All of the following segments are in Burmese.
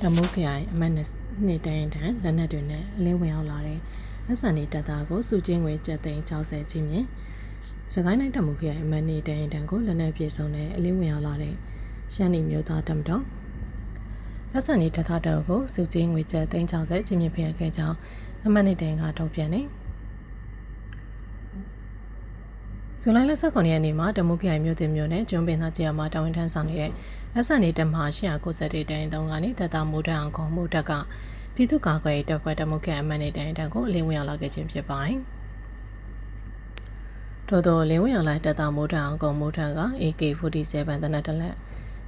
တမုတ်ခရိုင်အမှတ်နှစ်တန်းတန်းလက်နက်တွေနဲ့အလင်းဝင်ရောက်လာတဲ့လက်ဆန်နေတပ်သားကိုစုချင်းငွေကျပ်သိန်း60ချင်းမြင့်စကိုင်းတိုင်းတမုတ်ခရိုင်အမှတ်နှစ်တန်းတန်းကိုလက်နက်ပြေဆုံးတဲ့အလင်းဝင်ရောက်လာတဲ့ရှမ်းနီမျိုးသားတမတော်လက်ဆန်နေတပ်သားတော်ကိုစုချင်းငွေကျပ်သိန်း60ချင်းမြင့်ပေးခဲ့ကြောင်းအမှတ်နှစ်တန်းကထုတ်ပြန်နေဇူလိုင်လ19ရက်နေ့မှာတမုတ်ခရိုင်မြို့တင်မြို့နယ်ကျွန်းပင်သားကျေးရွာမှာတာဝန်ထမ်းဆောင်နေတဲ့လက်ဆန်နေတပ်မှ191တန်း3ကနေတပ်သားမိုးတန်းအောင်ခေါ်မှုတပ်ကပြည်သူ့ကာကွယ်ရေးတပ်ဖွဲ့တမုတ်ခရိုင်အမှတ်နှစ်တန်းတန်းကိုအလင်းဝင်ရောက်လာခဲ့ခြင်းဖြစ်ပါတယ်။ထို့သောအလင်းဝင်ရောက်လာတပ်သားမိုးတန်းအောင်ခေါ်မှုတပ်က AK47 တနက်တလက်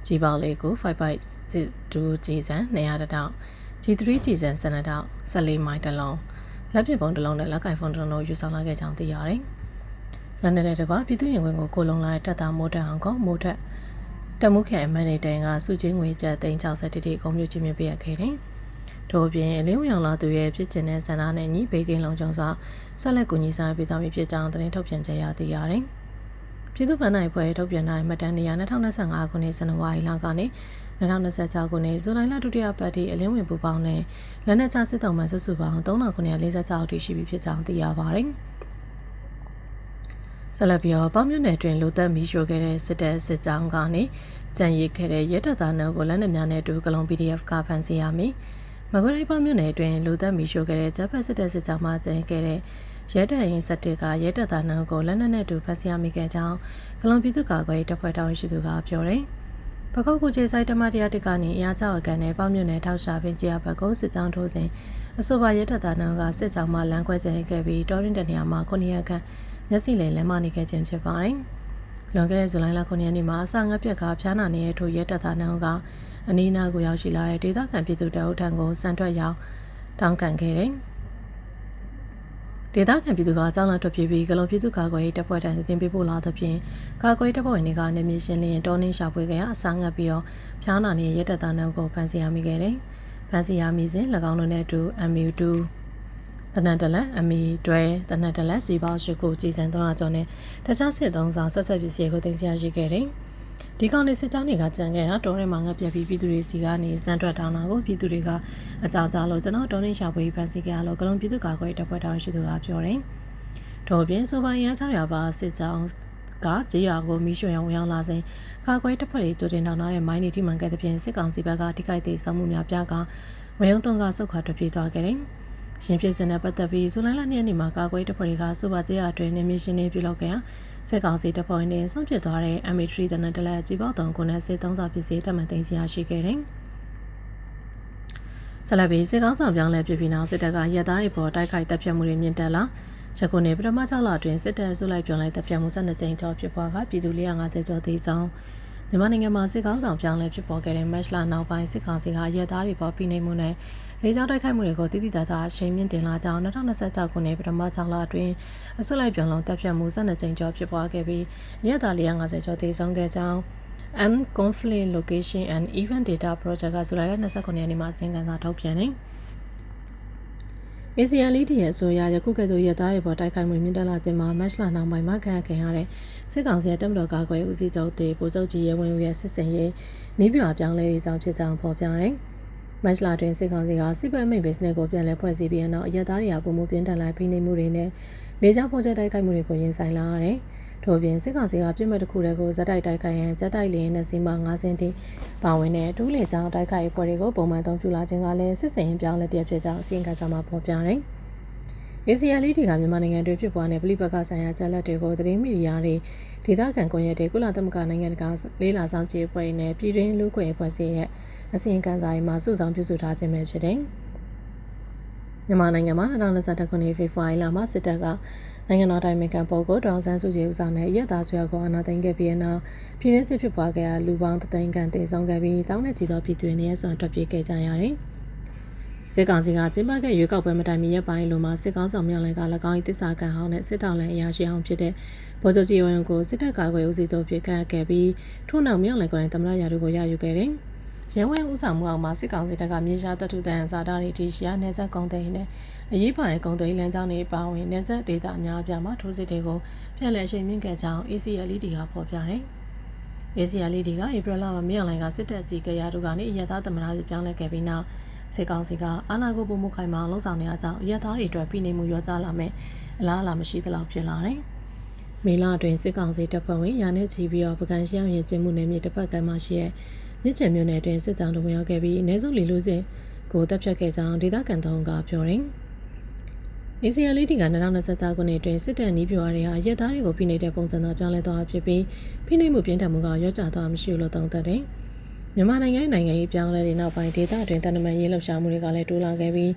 ကြီးပေါလေးကို5.62ကြီးစံ200တောက် G3 ကြီးစံ12တောက်14မိုင်တလုံးလက်ပစ်ဖုံးတစ်လုံးနဲ့လက်ကင်ဖုံးတစ်လုံးယူဆောင်လာခဲ့ကြောင်းသိရတယ်။လန်ဒန်နဲ့တကွာပြည်သူ့ရင်ဝင်ကိုကိုလုံလာတပ်သားမိုးတန်းအောင်ခေါ်မိုးတက်တမုတ်ခရိုင်အမှတ်နှစ်တန်းကစုချင်းငွေကျပ်သိန်း60တိတိအကုန်ပြုချင်းမြပေးရခဲ့တယ်။ထို့အပြင်အလင်းဝင်ရောက်လာသူရဲ့ဖြစ်ချင်တဲ့ဆန္ဒနဲ့ညီဘေးကင်းလုံခြုံစွာဆက်လက်ကူညီဆောင်ပေးသွားမည်ဖြစ်ကြောင်းသတင်းထုတ်ပြန်ကြေညာသိရတယ်။ပြည်သူ့ဗန်နိုင်ဖွဲ့ထုတ်ပြန်တဲ့မှတ်တမ်းနေရာ2025ခုနှစ်ဇန်နဝါရီလကနေ2026ခုနှစ်ဇူလိုင်လဒုတိယပတ်ထိအလင်းဝင်ပူပေါင်းနဲ့လက်နက်ချစစ်တောင်မှစုစုပေါင်း3946အထိရှိပြီဖြစ်ကြောင်းသိရပါတယ်။ဆက်လက်ပြီးတော့ပေါမြို့နယ်တွင်လူသက်မီးရှို့ခဲ့တဲ့စစ်တပ်စစ်ကြောင်းကနေကြံရစ်ခဲ့တဲ့ရဲတပ်သားနှုတ်ကိုလက်နက်များနဲ့အတူကလုံ PDF ကဖမ်းဆီးရမည်။မကွေးတိုင်းပေါမြို့နယ်တွင်လူသက်မီးရှို့ခဲ့တဲ့ဂျပန်စစ်တပ်စစ်ကြောင်းမှကြံခဲ့တဲ့ရဲတပ်ရင်းစစ်တပ်ကရဲတပ်သားနှုတ်ကိုလက်နက်နဲ့အတူဖမ်းဆီးရမိခဲ့ကြောင်းကလုံပြည်သူ့ကာကွယ်ရေးတပ်ဖွဲ့တာဝန်ရှိသူကပြောတယ်။ပကောက်ကိုကျေးဆိုင်တမတရားတစ်ကနေအရာကြောက်အကန်နဲ့ပေါမြို့နယ်ထောက်ရှာပင်ကျေးဘက်ကိုစစ်ကြောင်းထိုးစဉ်အဆိုပါရဲတပ်သားနှုတ်ကစစ်ကြောင်းမှလမ်းခွဲကျဲခဲ့ပြီးတော်ရင်တနေရာမှာ9ရက်ခန့်မျက်စိလေလမ်းမနေခဲ့ခြင်းဖြစ်ပါတယ်။လွန်ခဲ့တဲ့ဇူလိုင်လ9ရက်နေ့မှာအစာငတ်ပြက်ကဖျားနာနေတဲ့ထိုရဲတပ်သားနှုန်းကအနီးနားကိုရောက်ရှိလာတဲ့ဒေသခံပြည်သူတအုပ်ထံကိုစံထွက်ရောက်တောင်းခံခဲ့တယ်။ဒေသခံပြည်သူကကြောင်းလန့်ထွက်ပြေးပြီးကလုံပြည်သူကာကွယ်ရေးတပ်ဖွဲ့ထံတင်ပေးပို့လာသဖြင့်ကာကွယ်ရေးတပ်ဖွဲ့ဝင်တွေကနေမြေရှင်းလင်းတောင်းနှင်းရှာဖွေခဲ့ရအစာငတ်ပြီးတော့ဖျားနာနေတဲ့ရဲတပ်သားနှုန်းကိုဖမ်းဆီးရမိခဲ့တယ်။ဖမ်းဆီးရမိစဉ်၎င်းတို့နဲ့အတူ MU2တနက်တလက်အမီတွဲတနက်တလက်ကြီးပေါင်းရှိကိုကြီးစံ300ကျော်နဲ့တခြားစစ်သုံးဆောင်ဆက်ဆက်ပစ္စည်းကိုတင်ဆက်ရရှိခဲ့တယ်။ဒီကောင်နေစစ်ကြောင်းတွေကကြံခဲ့တာတော်ရဲမှာငတ်ပြက်ပြီးပြည်သူတွေစီကနေစံထွက်တောင်းတာကိုပြည်သူတွေကအကြောင်းကြားလို့ကျွန်တော်တော်နေရှာဖွေဖန်ဆီးကြလို့ကလုံပြည်သူ့ကာကွယ်ရေးတပ်ဖွဲ့တောင်းရှိသူကပြောတယ်။ထို့ပြင်ဆိုပါရန်600ပါစစ်ကြောင်းကကြေးရွာကိုမီးရှို့ရန်ဝင်ရောက်လာစဉ်ကာကွယ်တပ်ဖွဲ့တွေကြိုတင်တောင်းထားတဲ့မိုင်းတွေထိမှန်ခဲ့တဲ့ပြင်စစ်ကောင်စီဘက်ကထိခိုက်သေးဆုံးမှုများပြားကဝရုံတုံးကဆုတ်ခွာထွက်ပြေးသွားခဲ့တယ်။ရှင်ဖြစ်စဉ်နဲ့ပတ်သက်ပြီးဇူလိုင်လ2ရက်နေ့မှာကာကွယ်တပ်ဖွဲ့တွေကစူပါကျေးရွာတွင်နေမီရှင်နေပြုလုပ်ခဲ့ရာစစ်ကောင်စီတပ်ဖွဲ့တွေဆွန့်ပစ်သွားတဲ့ MA3 တနက်တလက်ကြီးပေါတုံကိုနဲ့စစ်သုံးစာပစ္စည်းတမန်သိမ်းဆရာရှိခဲ့တယ်။ဆက်လက်ပြီးစစ်ကောင်ဆောင်ပြောင်းလဲပြပြီးနောက်စစ်တပ်ကရက်သားအပေါ်တိုက်ခိုက်တပ်ဖြတ်မှုတွေမြင့်တက်လာရခုနေပထမ6လအတွင်းစစ်တပ်ဆုလိုက်ပြောင်းလဲတပ်ဖြတ်မှု12ကြိမ်ကျော်ဖြစ်ပွားကပြည်သူ450ကျော်သေဆုံးမြန်မာနိုင်ငံမှာစစ်ကောင်ဆောင်ပြောင်းလဲဖြစ်ပေါ်ခဲ့တဲ့မတ်လနောက်ပိုင်းစစ်ကောင်စီကရက်သားတွေပေါ်ဖိနှိပ်မှုနဲ့လေကြောင်းတိုက်ခိုက်မှုတွေကိုတိတိကျကျအရှိန်မြင့်တင်လာကြောင်း2026ခုနှစ်ပထမ6လအတွင်းအစွတ်လိုက်ပြောင်းလဲတပ်ဖြတ်မှု12ကြိမ်ကျော်ဖြစ်ပွားခဲ့ပြီးရက်သား450ကျော်သေဆုံးခဲ့ကြောင်း M Conflict Location and Event Data Project ကဇူလိုင်လ29ရက်နေ့မှာအစီရင်ခံစာထုတ်ပြန်တယ်။ ACLD ရဲ့အဆိုအရယခုကဲ့သို့ရက်သားတွေပေါ်တိုက်ခိုက်မှုမြင့်တက်လာခြင်းမှာမတ်လနောက်ပိုင်းမှာခံရတဲ့စစ်ကောင်စီရဲ့တပ်မတော်ကာကွယ်ဦးစီးချုပ်တေဗိုလ်ချုပ်ကြီးရဲဝင်းဦးရဲ့စစ်စင်ရေးနေပြပြောင်းလဲရေးကြောင်းဖြစ်ကြောင်းဖော်ပြတယ်။မတ်လတွင်စစ်ကောင်စီကစစ်ပတ်မိတ်ဘစ်နဲ့ကိုပြန်လည်ဖွဲ့စည်းပြီးနောက်ရက်သားတွေကပုံမှုပြင်းထန်လာဖိနှိပ်မှုတွေနဲ့လေကြောင်းပေါ်ချက်တိုက်ခိုက်မှုတွေကိုရင်ဆိုင်လာရတယ်။ထို့ပြင်စစ်ကောင်စီကပြစ်မှတ်တစ်ခုတည်းကိုဇက်တိုက်ခိုက်ရန်ဂျက်တိုက်လေနဲ့စီမ5စင်းတိပါဝင်တဲ့တူးလေကြောင်းတိုက်ခိုက်အဖွဲ့တွေကိုပုံမှန်သုံးပြလာခြင်းကလည်းစစ်စင်ပြောင်းလဲတဲ့ဖြစ်ကြောင်းအစီရင်ခံစာမှာဖော်ပြတယ်။ ACLD ကမြန်မာနိုင်ငံတွင်ဖြစ်ပွားတဲ့ပြည်ပကဆိုင်ရာချက်လက်တွေကိုသတင်းမီဒီယာတွေဒေသခံကွန်ရက်တွေကုလသမဂ္ဂနိုင်ငံတကာလေးလာဆောင်ခြေအဖွဲ့နဲ့ပြည်တွင်းလူ့ခွင့်အဖွဲ့အစည်းရဲ့အစီရင်ခံစာမှာစုဆောင်ပြုစုထားခြင်းပဲဖြစ်တယ်။မြန်မာနိုင်ငံမှာ2021ခုနှစ်ဖေဖော်ဝါရီလမှာစစ်တပ်ကနိုင်ငံတော်တိုင်ပင်ခံပုဂ္ဂိုလ်ဒေါအောင်ဆန်းစုကြည်ဦးဆောင်တဲ့ရက်သားဆွေကိုအာဏာသိမ်းခဲ့ပြီးနောက်ပြည်တွင်းစစ်ဖြစ်ပွားခဲ့ရာလူပေါင်း3သိန်းခန့်သေဆုံးခဲ့ပြီးတောင်းနဲ့ချီသောပြည်သူတွေနေရဆွမ်းထွက်ပြေးခဲ့ကြရတယ်။စစ်ကောင်စီကကျင်းပခဲ့ရွေးကောက်ပွဲမတိုင်မီရက်ပိုင်းလိုမှာစစ်ကောင်ဆောင်မြောက်လန်က၎င်း၏တစ္ဆာကန်ဟောင်းနဲ့စစ်တောင်လန်အရာရှိအောင်ဖြစ်တဲ့ဗိုလ်ချုပ်ကြီးဝင်းကိုစစ်တပ်ကာကွယ်ဦးစီးချုပ်ဖြစ်ခဲ့ပြီးထို့နောက်မြောက်လန်ကိုယ်တိုင်သမ္မတရာထူးကိုရယူခဲ့တယ်။ရန်ဝဲဦးဆောင်မှုအောက်မှာစစ်ကောင်စီတပ်ကမြေရှားတပ်ထုတန်စာတာတွေတီရှိယာနေဆက်ကုန်းသိန်းနဲ့အရေးပါတဲ့ကုန်းသိန်းလမ်းကြောင်းတွေပါဝင်နေဆက်ဒေသအများအပြားမှာထိုးစစ်တွေကိုပြန်လည်အရှိန်မြင့်ခဲ့ကြောင်း ACLD ကဖော်ပြတယ်။ အေစီယာလီဒီကဧပြီလမှာမြောက်လိုင်းကစစ်တပ်အကြီးအကဲရာထူးကနေအရသာသမ္မတပြည်ပြောင်းလဲခဲ့ပြီးနောက်စစ်ကောင်စီကအာဏာကိုပုံမှုခိုင်မာအောင်လှုံ့ဆော်နေတဲ့အကြောင်းအရသာတွေအတွက်ပြည်နေမှုရောကြလာမယ်အလားအလာမရှိသလောက်ဖြစ်လာတယ်။မေလအတွင်းစစ်ကောင်စီတပ်ဖွဲ့ဝင်ရာနဲ့ချီပြီးတော့ပကံရှောင်းရင်ကျင်းမှုနယ်မြေတစ်ဖက်ကမ်းမှာရှိတဲ့မြစ်ချံမြို့နယ်အတွင်းစစ်ကြောင်းတို့ဝင်ရောက်ခဲ့ပြီးအ ਨੇ စုလီလူစင်ကိုတပ်ဖြတ်ခဲ့ကြောင်းဒေသခံသုံးကပြောတယ်။အေစီယာလီဒီက2026ခုနှစ်အတွင်းစစ်တပ်နီးပြွားတွေဟာရဲသားတွေကိုဖိနှိပ်တဲ့ပုံစံသားပြောင်းလဲသွားဖြစ်ပြီးဖိနှိပ်မှုပြင်းထန်မှုကရောကျသွားမရှိလို့သုံးသပ်တယ်။မြန်မာနိုင်ငံရေးပြောင်းလဲတဲ့နောက်ပိုင်းဒေသအတွင်းတန်တမန်ရေးလှုပ်ရှားမှုတွေကလည်းတိုးလာခဲ့ပြီး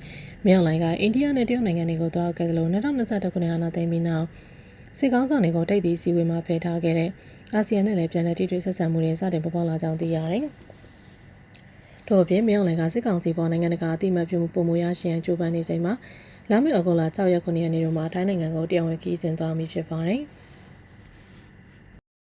မြောက်လိုင်းကအိန္ဒိယနဲ့တရုတ်နိုင်ငံတွေကိုသွားခဲ့သလို2021ခုနှစ်အာဏာသိမ်းပြီးနောက်စစ်ကောင်ဆောင်တွေကိုတိတ်တီစီဝေမှာဖယ်ထားခဲ့တဲ့အာဆီယံနဲ့လည်းပြန်လည်ထိတွေ့ဆက်ဆံမှုတွေစတင်ပေါ်ပေါက်လာကြောင်းသိရတယ်။ထို့အပြင်မြောက်လိုင်းကစစ်ကောင်စီပေါ်နိုင်ငံတကာအသိအမှတ်ပြုမှုပုံမရရှိရန်ကြိုးပမ်းနေချိန်မှာလာမယ့်ဩဂုတ်လ6ရက်9ရက်နေ့တို့မှာထိုင်းနိုင်ငံကိုတရားဝင်ခီးစဉ်သွားမည်ဖြစ်ပါတယ်။